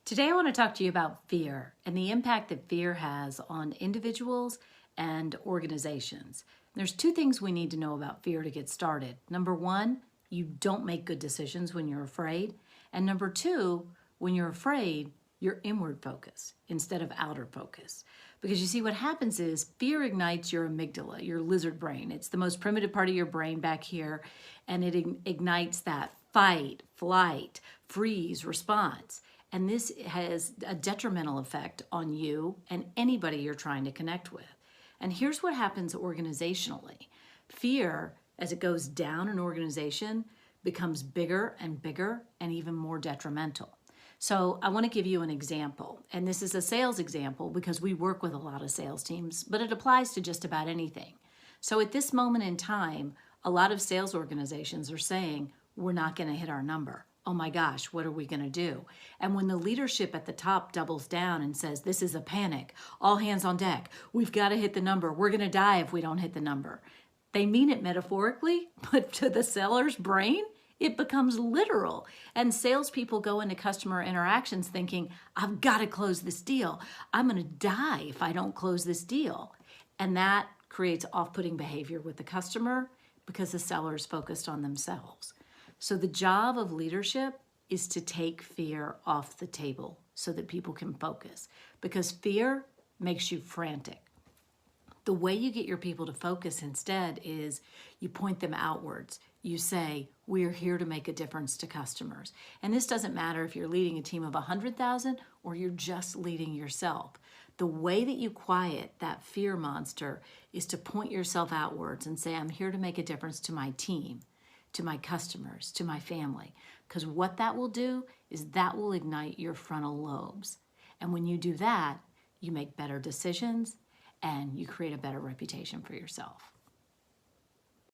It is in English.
Today I want to talk to you about fear and the impact that fear has on individuals and organizations. There's two things we need to know about fear to get started. Number one, you don't make good decisions when you're afraid. And number two, when you're afraid, you're inward focus instead of outer focus. Because you see, what happens is fear ignites your amygdala, your lizard brain. It's the most primitive part of your brain back here, and it ignites that fight, flight, freeze response. And this has a detrimental effect on you and anybody you're trying to connect with. And here's what happens organizationally. Fear, as it goes down an organization, becomes bigger and bigger and even more detrimental. So I want to give you an example. And this is a sales example because we work with a lot of sales teams, but it applies to just about anything. So at this moment in time, a lot of sales organizations are saying, we're not going to hit our number. Oh my gosh, what are we going to do? And when the leadership at the top doubles down and says, this is a panic, all hands on deck, we've got to hit the number, we're going to die if we don't hit the number. They mean it metaphorically, but to the seller's brain, it becomes literal. And salespeople go into customer interactions thinking, I've got to close this deal. I'm going to die if I don't close this deal. And that creates off-putting behavior with the customer because the seller is focused on themselves. So the job of leadership is to take fear off the table so that people can focus, because fear makes you frantic. The way you get your people to focus instead is you point them outwards. You say, we're here to make a difference to customers. And this doesn't matter if you're leading a team of 100,000 or you're just leading yourself. The way that you quiet that fear monster is to point yourself outwards and say, I'm here to make a difference to my team, to my customers, to my family. Because what that will do is that will ignite your frontal lobes. And when you do that, you make better decisions and you create a better reputation for yourself.